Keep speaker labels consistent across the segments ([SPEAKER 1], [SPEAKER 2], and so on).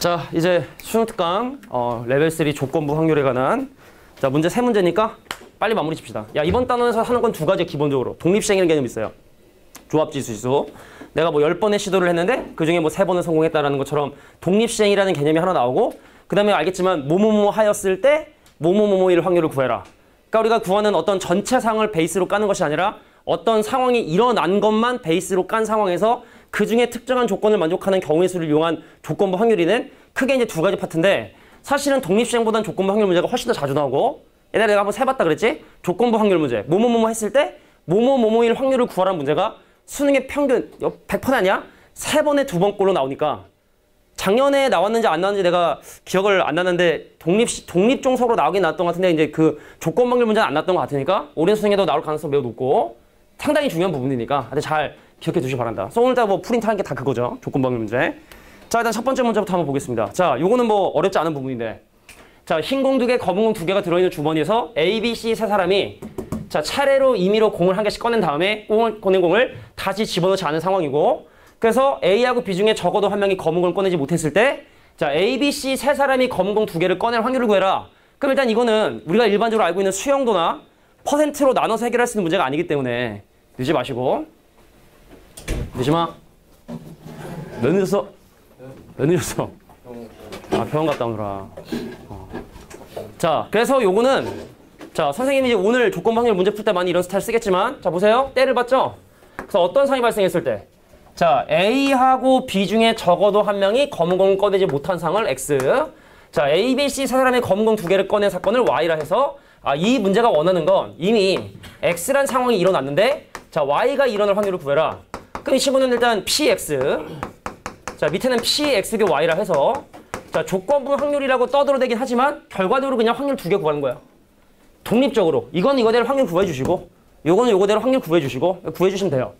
[SPEAKER 1] 자, 이제 수능 특강 레벨 3 조건부 확률에 관한 자 문제 3문제니까 빨리 마무리 칩시다. 야, 이번 단원에서 하는 건 두 가지 기본적으로. 독립시행이라는 개념이 있어요. 조합지수지수. 내가 뭐 10번의 시도를 했는데 그중에 뭐 3번은 성공했다라는 것처럼 독립시행이라는 개념이 하나 나오고, 그 다음에 알겠지만 뭐뭐뭐 하였을 때 뭐뭐뭐뭐일 확률을 구해라. 그러니까 우리가 구하는 어떤 전체 상황을 베이스로 까는 것이 아니라 어떤 상황이 일어난 것만 베이스로 깐 상황에서 그 중에 특정한 조건을 만족하는 경우의 수를 이용한 조건부 확률이는 크게 이제 두 가지 파트인데, 사실은 독립시행보다는 조건부 확률 문제가 훨씬 더 자주 나오고, 옛날에 내가 한번 세봤다 그랬지? 조건부 확률 문제. 뭐뭐뭐뭐 했을 때 뭐뭐뭐뭐일 확률을 구하라는 문제가 수능의 평균 100% 아니야? 3번에 2번꼴로 나오니까 작년에 나왔는지 안 나왔는지 내가 기억을 안 나는데 독립종속으로 나오긴 나왔던 것 같은데 이제 그 조건부 확률 문제는 안 나왔던 것 같으니까 올해 수능에도 나올 가능성이 매우 높고 상당히 중요한 부분이니까 다들 잘 기억해 두시기 바란다. 그래서 오늘 다 뭐 프린트 하는 게 다 그거죠. 조건부 확률 문제. 자, 일단 첫 번째 문제부터 한번 보겠습니다. 자, 요거는 뭐 어렵지 않은 부분인데, 자, 흰 공 2개, 검은 공 2개가 들어있는 주머니에서 A, B, C 세 사람이 자, 차례로 임의로 공을 한 개씩 꺼낸 다음에 꺼낸 공을 다시 집어넣지 않은 상황이고, 그래서 A하고 B 중에 적어도 한 명이 검은 공을 꺼내지 못했을 때 자, A, B, C 세 사람이 검은 공 2개를 꺼낼 확률을 구해라. 그럼 일단 이거는 우리가 일반적으로 알고 있는 수용도나 퍼센트로 나눠서 해결할 수 있는 문제가 아니기 때문에 늦지 마시고. 늦지 마. 몇 늦었어? 몇 늦었어? 아, 병원 갔다 오느라. 자, 그래서 요거는 자, 선생님이 이제 오늘 조건부 확률 문제 풀 때 많이 이런 스타일 쓰겠지만, 자, 보세요. 때를 봤죠? 그래서 어떤 상황이 발생했을 때 자, A하고 B 중에 적어도 한 명이 검은 공을 꺼내지 못한 상황을 X, 자, A, B, C 세 사람이 검은 공 2개를 꺼낸 사건을 Y라 해서 이 문제가 원하는 건 이미 X란 상황이 일어났는데 자, Y가 일어날 확률을 구해라. 그럼 이 친구는 일단 PX, 자, 밑에는 PX교 Y라 해서 자, 조건부 확률이라고 떠들어대긴 하지만 결과적으로 그냥 확률 2개 구하는 거야. 독립적으로. 이건 이거대로 확률 구해주시고 요거는 요거대로 확률 구해주시고 구해주시면 돼요.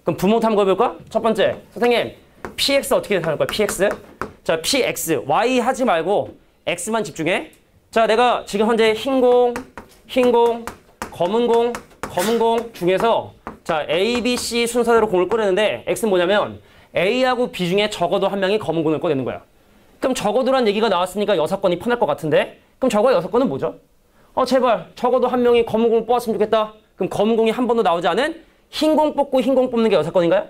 [SPEAKER 1] 그럼 부모부터 한번 해볼까? 첫 번째, 선생님 PX 어떻게 나타날 거야? PX. 자, PX, Y 하지 말고 X만 집중해. 자, 내가 지금 현재 흰 공, 검은 공 중에서 자, A, B, C 순서대로 공을 꺼내는데 X는 뭐냐면 A하고 B 중에 적어도 한 명이 검은 공을 꺼내는 거야. 그럼 적어도란 얘기가 나왔으니까 6건이 편할 것 같은데, 그럼 적어도 6건은 뭐죠? 제발 적어도 한 명이 검은 공을 뽑았으면 좋겠다. 그럼 검은 공이 한 번도 나오지 않은 흰 공 뽑고 흰 공 뽑는 게 6건인가요?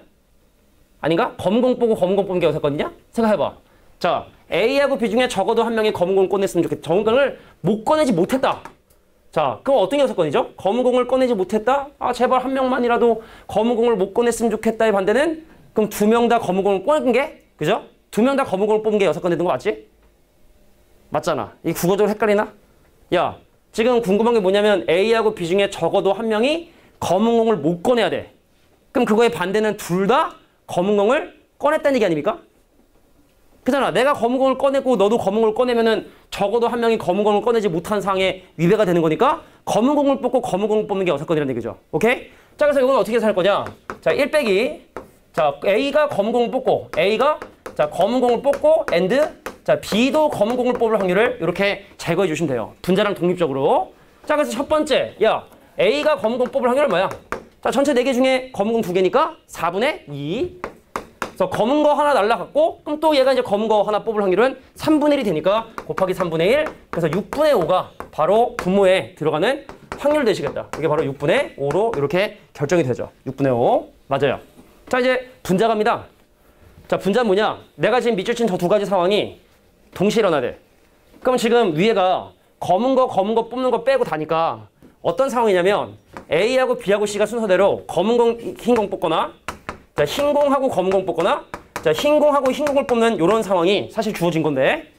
[SPEAKER 1] 아닌가? 검은 공 뽑고 검은 공 뽑는 게 6건이냐? 생각해봐. 자, A하고 B 중에 적어도 한 명이 검은 공을 꺼냈으면 좋겠다. 검은 공을 못 꺼내지 못했다. 자, 그럼 어떤 게 6건이죠? 검은 공을 꺼내지 못했다? 제발 한 명만이라도 검은 공을 못 꺼냈으면 좋겠다의 반대는, 그럼 2명 다 검은 공을 꺼낸 게, 그죠? 2명 다 검은 공을 뽑은 게 6건 되는 거 맞지? 맞잖아. 이 국어적으로 헷갈리나? 야, 지금 궁금한 게 뭐냐면 A하고 B 중에 적어도 한 명이 검은 공을 못 꺼내야 돼. 그럼 그거의 반대는 둘 다 검은 공을 꺼냈다는 얘기 아닙니까? 그잖아. 내가 검은 공을 꺼내고 너도 검은 공을 꺼내면은 적어도 한 명이 검은 공을 꺼내지 못한 상황에 위배가 되는 거니까 검은 공을 뽑고 검은 공을 뽑는 게 6건이라는 얘기죠. 오케이? 자, 그래서 이건 어떻게 살 거냐? 자, 1 빼기. 자, A가 검은 공을 뽑고 A가 자, 검은 공을 뽑고 and 자, B도 검은 공을 뽑을 확률을 이렇게 제거해 주시면 돼요. 분자랑 독립적으로. 자, 그래서 첫 번째, 야, A가 검은 공 뽑을 확률은 얼마야? 자, 전체 4개 중에 검은 공 2개니까 4분의 2. 그래서 검은 거 하나 날라갔고, 그럼 또 얘가 이제 검은 거 하나 뽑을 확률은 3분의 1이 되니까 곱하기 3분의 1. 그래서 6분의 5가 바로 분모에 들어가는 확률 되시겠다. 이게 바로 6분의 5로 이렇게 결정이 되죠. 6분의 5. 맞아요. 자, 이제 분자 갑니다. 자, 분자는 뭐냐? 내가 지금 밑줄 친 저 두 가지 상황이 동시에 일어나야 돼. 그럼 지금 위에가 검은 거 뽑는 거 빼고 다니까 어떤 상황이냐면 A하고 B하고 C가 순서대로 검은 공, 흰 공 뽑거나 자, 흰 공하고 검은 공 뽑거나 자, 흰 공하고 흰 공을 뽑는 이런 상황이 사실 주어진 건데,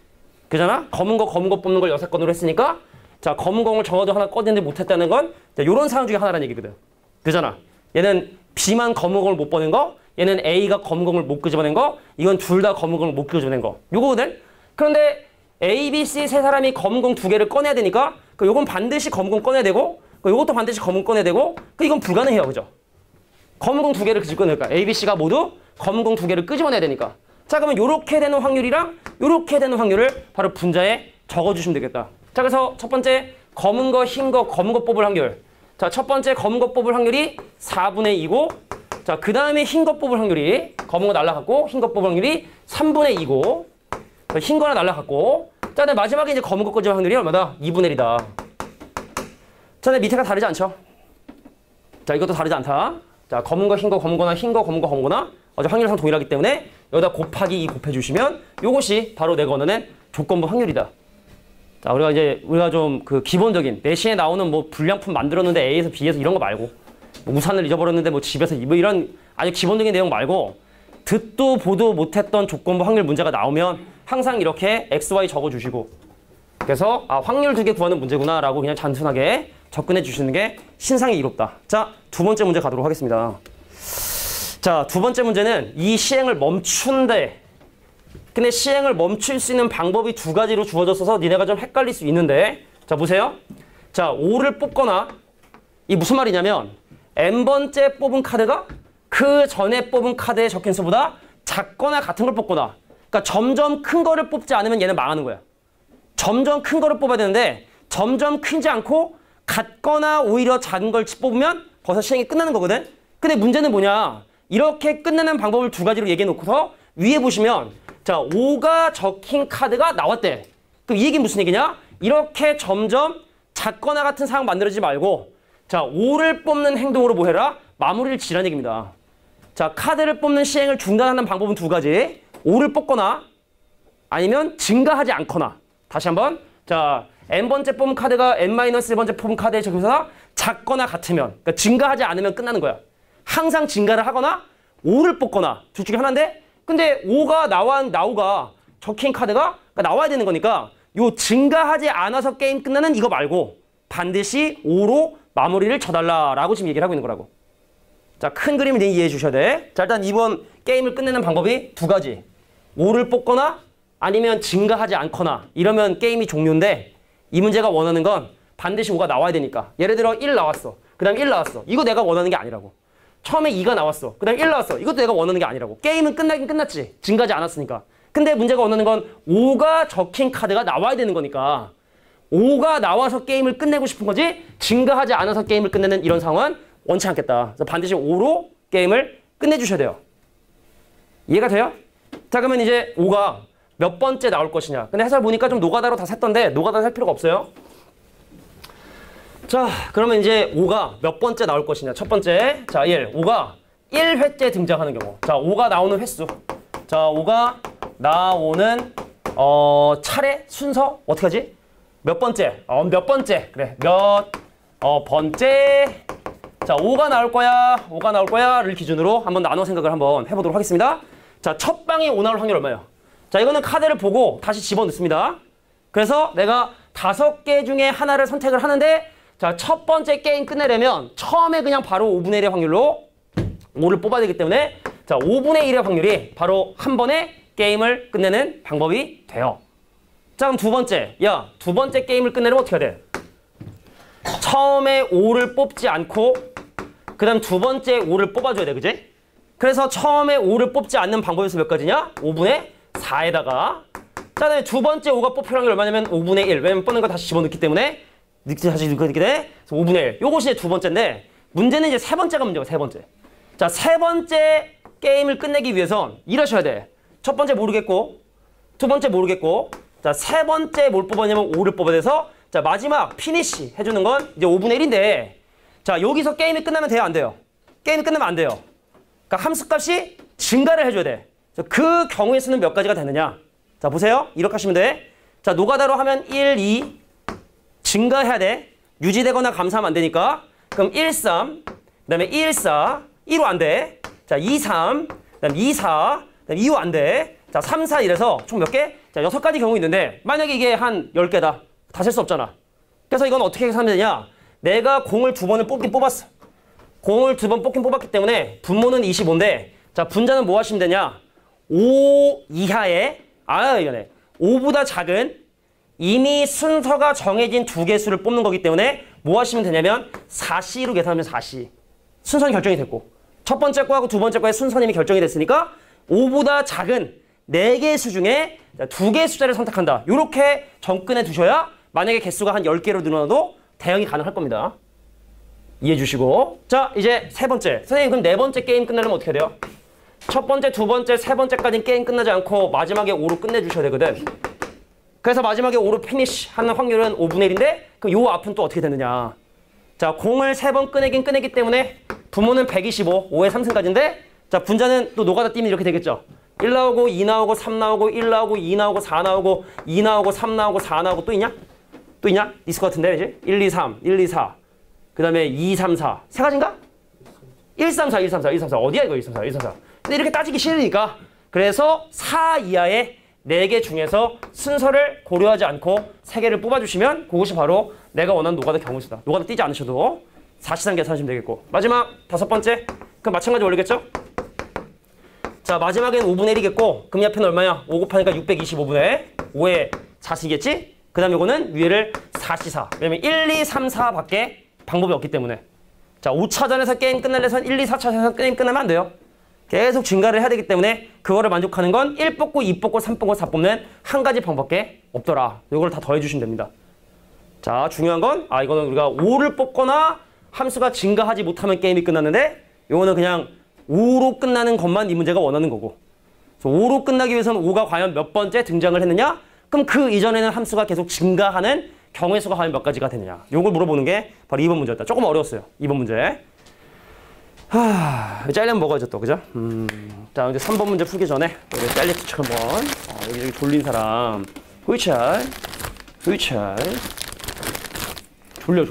[SPEAKER 1] 그잖아? 검은 거 뽑는 걸 6건으로 했으니까 자, 검은 공을 적어도 하나 꺼내지 못했다는 건 이런 상황 중에 하나라는 얘기거든. 그잖아? 얘는 B만 검은 공을 못 보낸 거, 얘는 A가 검은 공을 못 끄집어낸 거, 이건 둘 다 검은 공을 못 끄집어낸 거. 요거거든? 그런데 A, B, C 세 사람이 검은 공 2개를 꺼내야 되니까 요건 반드시 검은 공 꺼내야 되고 요것도 반드시 검은 공 꺼내야 되고 이건 불가능해요. 그죠? 검은 공 2개를 끄집어낼까? A, B, C가 모두 검은 공 2개를 끄집어내야 되니까. 자, 그러면 요렇게 되는 확률이랑 요렇게 되는 확률을 바로 분자에 적어주시면 되겠다. 자, 그래서 첫 번째 검은 거, 흰 거, 검은 거 뽑을 확률. 자, 첫 번째 검은 거 뽑을 확률이 4분의 2고 자, 그 다음에 흰 거 뽑을 확률이 검은 거 날라갔고 흰 거 뽑을 확률이 3분의 2고 흰 거나 날라갔고. 자, 근데 마지막에 이제 검은 거 꺼질 확률이 얼마다? 2분의 1이다. 자, 근데 밑에가 다르지 않죠? 자, 이것도 다르지 않다. 자, 검은 거, 흰 거, 검은 거나 흰 거, 검은 거, 검은 거나 어제 확률상 동일하기 때문에 여기다 곱하기 2 곱해주시면 요것이 바로 내가 원하는 조건부 확률이다. 자, 우리가 좀 그 기본적인 내신에 나오는 뭐 불량품 만들었는데 A에서 B에서 이런 거 말고 뭐 우산을 잊어버렸는데 뭐 집에서 뭐 이런 아주 기본적인 내용 말고 듣도 보도 못했던 조건부 확률 문제가 나오면 항상 이렇게 X, Y 적어주시고 그래서 아, 확률 2개 구하는 문제구나 라고 그냥 단순하게 접근해 주시는 게 신상이 이롭다. 자, 두 번째 문제 가도록 하겠습니다. 자, 두 번째 문제는 이 시행을 멈춘데 근데 시행을 멈출 수 있는 방법이 두 가지로 주어졌어서 니네가 좀 헷갈릴 수 있는데 자, 보세요. 자, 5를 뽑거나 이 무슨 말이냐면 n번째 뽑은 카드가 그 전에 뽑은 카드에 적힌 수보다 작거나 같은 걸 뽑거나 그러니까 점점 큰 거를 뽑지 않으면 얘는 망하는 거야. 점점 큰 거를 뽑아야 되는데 점점 크지 않고 같거나 오히려 작은 걸 뽑으면 벌써 시행이 끝나는 거거든. 근데 문제는 뭐냐. 이렇게 끝내는 방법을 두 가지로 얘기해 놓고서 위에 보시면 자, 5가 적힌 카드가 나왔대. 그럼 이 얘기는 무슨 얘기냐? 이렇게 점점 작거나 같은 상황 만들어지지 말고 자, 5를 뽑는 행동으로 뭐 해라? 마무리를 지라는 얘기입니다. 자, 카드를 뽑는 시행을 중단하는 방법은 두 가지. 5를 뽑거나 아니면 증가하지 않거나. 다시 한번. 자, n번째 뽑은 카드가 n-1번째 뽑은 카드의 적용사가 작거나 같으면 그러니까 증가하지 않으면 끝나는 거야. 항상 증가를 하거나 5를 뽑거나 둘 중에 하나인데 근데 5가 나오가 적힌 카드가 그러니까 나와야 되는 거니까 요 증가하지 않아서 게임 끝나는 이거 말고 반드시 5로 마무리를 쳐달라라고 지금 얘기를 하고 있는 거라고. 자, 큰 그림을 이해해 주셔야 돼. 자, 일단 이번 게임을 끝내는 방법이 두 가지. 5를 뽑거나 아니면 증가하지 않거나 이러면 게임이 종료인데 이 문제가 원하는 건 반드시 5가 나와야 되니까. 예를 들어 1 나왔어. 그 다음 1 나왔어. 이거 내가 원하는 게 아니라고. 처음에 2가 나왔어. 그 다음 1 나왔어. 이것도 내가 원하는 게 아니라고. 게임은 끝나긴 끝났지. 증가하지 않았으니까. 근데 문제가 원하는 건 5가 적힌 카드가 나와야 되는 거니까 5가 나와서 게임을 끝내고 싶은 거지 증가하지 않아서 게임을 끝내는 이런 상황은 원치 않겠다. 그래서 반드시 5로 게임을 끝내주셔야 돼요. 이해가 돼요? 자, 그러면 이제 5가 몇 번째 나올 것이냐. 근데 해설 보니까 좀 노가다로 다 샜던데 노가다 셀 필요가 없어요. 자, 그러면 이제 5가 몇 번째 나올 것이냐. 첫 번째. 자, 5가 1회째 등장하는 경우. 자, 5가 나오는 횟수. 자, 5가 나오는 차례 순서 어떻게 하지? 몇 번째? 몇 번째. 그래. 몇 번째. 자, 5가 나올 거야. 5가 나올 거야를 기준으로 한번 나눠 생각을 한번 해보도록 하겠습니다. 자, 첫 방에 5 나올 확률 얼마예요? 자, 이거는 카드를 보고 다시 집어넣습니다. 그래서 내가 5개 중에 하나를 선택을 하는데 자, 첫 번째 게임 끝내려면 처음에 그냥 바로 5분의 1의 확률로 5를 뽑아야 되기 때문에 자, 5분의 1의 확률이 바로 한 번에 게임을 끝내는 방법이 돼요. 자, 그럼 두 번째. 야, 두 번째 게임을 끝내려면 어떻게 해야 돼? 처음에 5를 뽑지 않고 그 다음 두 번째 5를 뽑아줘야 돼. 그지? 그래서 처음에 5를 뽑지 않는 방법에서 몇 가지냐? 5분의 4에다가 자, 그다음에 두 번째 5가 뽑힐 확률이 얼마냐면 5분의 1. 왜냐면 뽑는 거 다시 집어넣기 때문에 다시 넣기 때문에 5분의 1. 요것이 두 번째인데 문제는 이제 세 번째가 문제고 세 번째. 자, 세 번째 게임을 끝내기 위해선 이러셔야 돼. 첫 번째 모르겠고 두 번째 모르겠고 자, 세 번째 뭘 뽑았냐면 5를 뽑아야 돼서 자, 마지막 피니시 해주는 건 이제 5분의 1인데 자, 여기서 게임이 끝나면 돼요? 안 돼요? 게임이 끝나면 안 돼요. 그러니까 함수값이 증가를 해줘야 돼. 그 경우에 쓰는 몇 가지가 되느냐. 자, 보세요. 이렇게 하시면 돼. 자, 노가다로 하면 1, 2 증가해야 돼. 유지되거나 감소하면 안 되니까. 그럼 1, 3 그 다음에 1, 4 1호 안 돼. 자, 2, 3 그 다음 2, 4 그 다음 2호 안 돼. 자, 3, 4 이래서 총 몇 개? 자, 6가지 경우 있는데 만약에 이게 한 10개다. 다 셀 수 없잖아. 그래서 이건 어떻게 하면 되냐. 내가 공을 두 번을 뽑긴 뽑았어. 공을 두 번 뽑긴 뽑았기 때문에 분모는 25인데 자, 분자는 뭐 하시면 되냐. 5 이하의 이거네. 5보다 작은 이미 순서가 정해진 두 개수를 뽑는 거기 때문에 뭐 하시면 되냐면 4C로 계산하면 4C. 순서는 결정이 됐고 첫 번째 거하고 두 번째 거의 순서는 이미 결정이 됐으니까 5보다 작은 4개수 중에 2개의 숫자를 선택한다. 이렇게 접근해 두셔야 만약에 개수가 한 10개로 늘어나도 대응이 가능할 겁니다. 이해해 주시고 자, 이제 세 번째. 선생님 그럼 네 번째 게임 끝내려면 어떻게 해야 돼요? 첫 번째, 두 번째, 세 번째까지는 게임 끝나지 않고 마지막에 5로 끝내주셔야 되거든. 그래서 마지막에 5로 피니쉬 하는 확률은 5분의 1인데 그럼 요 앞은 또 어떻게 되느냐. 자, 공을 3번 꺼내기 때문에 부모는 125, 5의 3승까지인데 자, 분자는 또 노가다 뛰면 이렇게 되겠죠. 1 나오고 2 나오고 3 나오고 1 나오고 2 나오고 4 나오고 2 나오고 3 나오고 4 나오고 또 있냐? 또 있냐? 있을 것 같은데 이제 1, 2, 3, 1, 2, 4 그 다음에 2, 3, 4 세 가지인가? 1, 3, 4, 1, 3, 4, 1, 3, 4 어디야 이거 1, 3, 4, 1, 3, 4 근데 이렇게 따지기 싫으니까 그래서 4 이하의 4개 중에서 순서를 고려하지 않고 3개를 뽑아주시면 그것이 바로 내가 원하는 노가다 경우수다. 노가다 뛰지 않으셔도 사시상 계산하시면 되겠고 마지막 5번째 그럼 마찬가지 원리겠죠? 자 마지막엔 5분의 1이겠고 그럼 옆에는 얼마야? 5 곱하니까 625분의 5의 4시겠지? 그 다음에 이거는 위에를 4시4 왜냐면 1, 2, 3, 4밖에 방법이 없기 때문에 자 5차전에서 게임 끝날래선 1, 2, 4차전에서 게임 끝나면 안 돼요. 계속 증가를 해야 되기 때문에 그거를 만족하는 건 1 뽑고 2 뽑고 3 뽑고 4 뽑는 한 가지 방법밖에 없더라. 이걸 다 더해 주시면 됩니다. 자 중요한 건 이거는 우리가 5를 뽑거나 함수가 증가하지 못하면 게임이 끝났는데 이거는 그냥 5로 끝나는 것만 이 문제가 원하는 거고 5로 끝나기 위해서는 5가 과연 몇 번째 등장을 했느냐? 그럼 그 이전에는 함수가 계속 증가하는 경우의 수가 과연 몇 가지가 되느냐? 요걸 물어보는 게 바로 2번 문제였다. 조금 어려웠어요. 2번 문제. 짜려면 먹어야죠 또, 그죠? 자, 이제 3번 문제 풀기 전에 우리 짜리 투척 한번 여기 졸린 사람 후이찰 졸려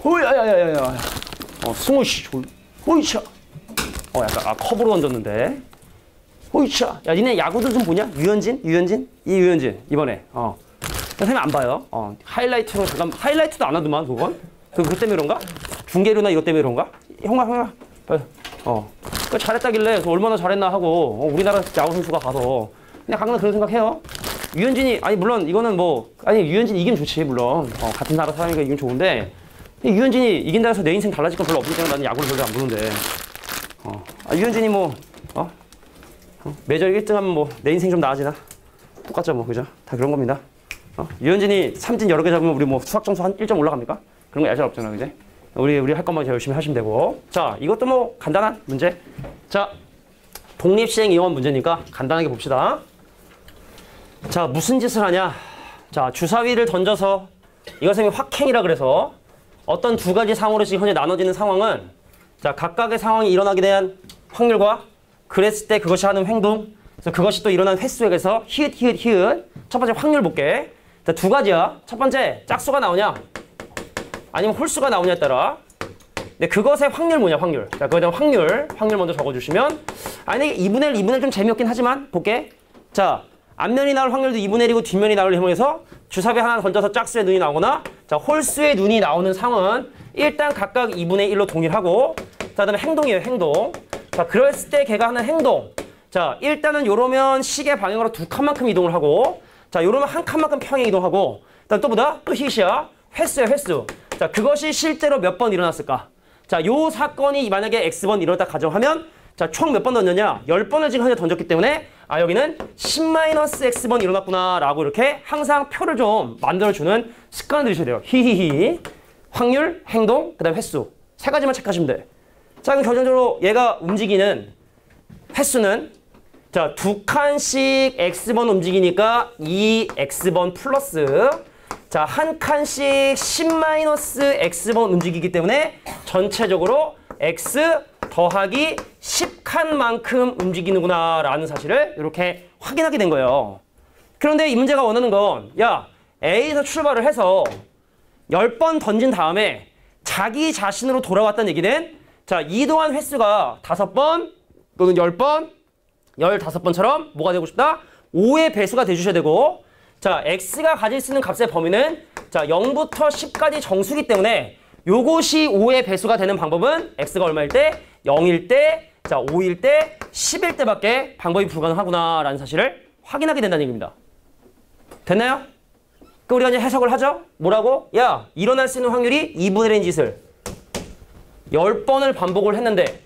[SPEAKER 1] 호야야야야야 승우씨 호이차 약간 컵으로 던졌는데 호이차 야 니네 야구들 좀 보냐? 유현진 이번에 선생님 안 봐요. 하이라이트로 잠깐 하이라이트도 안 하더만 그건 그것 때문에 그런가? 중계료나 이것 때문에 그런가? 형아 그 잘했다길래 얼마나 잘했나 하고 우리나라 야구 선수가 가서 그냥 가끔 그런 생각해요. 유현진이 물론 이거는 유현진이 이기면 좋지 물론 같은 나라 사람이니까 이기면 좋은데 유현진이 이긴다 해서 내 인생 달라질 건 별로 없기 때문에 나는 야구를 별로 안 보는데 유현진이 메이저 1등 하면 내 인생 좀 나아지나? 똑같죠 그죠? 다 그런 겁니다. 유현진이 삼진 여러 개 잡으면 우리 수학 점수 한 1점 올라갑니까? 그런 거 얄짤 없잖아 그지? 우리 할 것만 열심히 하시면 되고 자 이것도 간단한 문제. 자 독립시행 이용한 문제니까 간단하게 봅시다. 자 무슨 짓을 하냐? 자 주사위를 던져서 이거 선생님이 확행이라 그래서 어떤 두 가지 상황으로 지금 현재 나눠지는 상황은 자 각각의 상황이 일어나게 대한 확률과 그랬을 때 그것이 하는 행동 그래서 그것이 또 일어난 횟수에 대해서 히읗 첫 번째 확률 볼게. 자, 두 가지야. 첫 번째 짝수가 나오냐 아니면 홀수가 나오냐에 따라 근데 그것의 확률 뭐냐 확률. 자 그거에 대한 확률 먼저 적어주시면 아니 2분의 1, 2분의 1 좀 재미없긴 하지만 볼게. 자 앞면이 나올 확률도 2분의 1이고 뒷면이 나올 확률에서 주사위 하나 던져서 짝수의 눈이 나오거나 자 홀수의 눈이 나오는 상황은 일단 각각 2분의 1로 동일하고 자 그다음에 행동이에요 행동. 자 그랬을 때 걔가 하는 행동 자 일단은 요러면 시계 방향으로 2칸만큼 이동을 하고 자 요러면 1칸만큼 평행 이동하고 그다음 또 뭐다? 또 히읗이야 횟수야 횟수. 자 그것이 실제로 몇 번 일어났을까? 자 요 사건이 만약에 X번 일어났다 가정하면 자 총 몇 번 던졌냐? 10번을 지금 현재 던졌기 때문에 여기는 10-X번 일어났구나 라고 이렇게 항상 표를 좀 만들어주는 습관을 들이셔야 돼요. 히히히 확률, 행동, 그 다음에 횟수 세 가지만 체크하시면 돼. 자 그럼 결정적으로 얘가 움직이는 횟수는 자 2칸씩 X번 움직이니까 2X번 플러스 자 한 칸씩 10-X번 움직이기 때문에 전체적으로 X 더하기 10칸만큼 움직이는구나 라는 사실을 이렇게 확인하게 된 거예요. 그런데 이 문제가 원하는 건 야 A에서 출발을 해서 10번 던진 다음에 자기 자신으로 돌아왔다는 얘기는 자 이동한 횟수가 5번 또는 10번 15번처럼 뭐가 되고 싶다? 5의 배수가 돼주셔야 되고 자 X가 가질 수 있는 값의 범위는 자 0부터 10까지 정수기 때문에 요것이 5의 배수가 되는 방법은 X가 얼마일 때? 0일 때, 자 5일 때, 10일 때밖에 방법이 불가능하구나 라는 사실을 확인하게 된다는 얘기입니다. 됐나요? 그럼 우리가 이제 해석을 하죠? 뭐라고? 야 일어날 수 있는 확률이 2분의 1인 짓을 10번을 반복을 했는데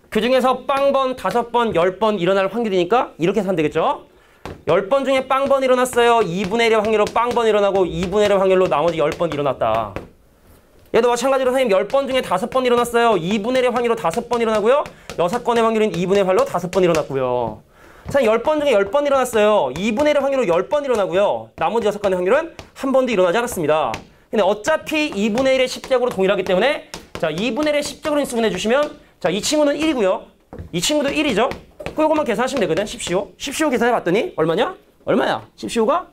[SPEAKER 1] 그 중에서 빵번, 5번, 10번 일어날 확률이니까 이렇게 해서 하면 되겠죠? 10번 중에 빵번 일어났어요. 2분의 1의 확률로 빵번 일어나고 2분의 1의 확률로 나머지 10번 일어났다. 얘도 마찬가지로 선생님 10번 중에 5번 일어났어요. 2분의 1의 확률로 5번 일어나고요. 6건의 확률은 2분의 8로 5번 일어났고요. 선생님 10번 중에 10번 일어났어요. 2분의 1의 확률로 10번 일어나고요. 나머지 6건의 확률은 한 번도 일어나지 않았습니다. 근데 어차피 2분의 1의 10제곱으로 동일하기 때문에 자 2분의 1의 10제곱으로 인수분해 주시면 자 이 친구는 1이고요. 이 친구도 1이죠. 그거만 계산하시면 되거든. 10CO. 10CO 계산해 봤더니 얼마냐? 얼마야? 10CO가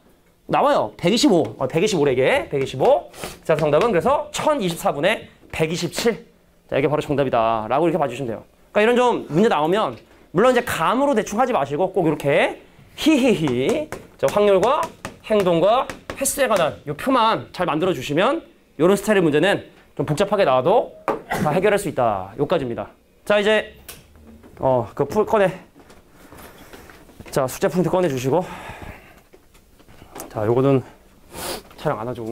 [SPEAKER 1] 나와요. 125. 125래게. 125. 자, 정답은 그래서 1024분의 127. 자, 이게 바로 정답이다. 라고 이렇게 봐주시면 돼요. 그러니까 이런 좀 문제 나오면 물론 이제 감으로 대충 하지 마시고 꼭 이렇게 히히히 저 확률과 행동과 횟수에 관한 이 표만 잘 만들어 주시면 이런 스타일의 문제는 좀 복잡하게 나와도 다 해결할 수 있다. 요까지입니다. 자, 이제 그 풀 꺼내. 자, 숙제 프린트 꺼내 주시고 자, 요거는 촬영 안 하죠.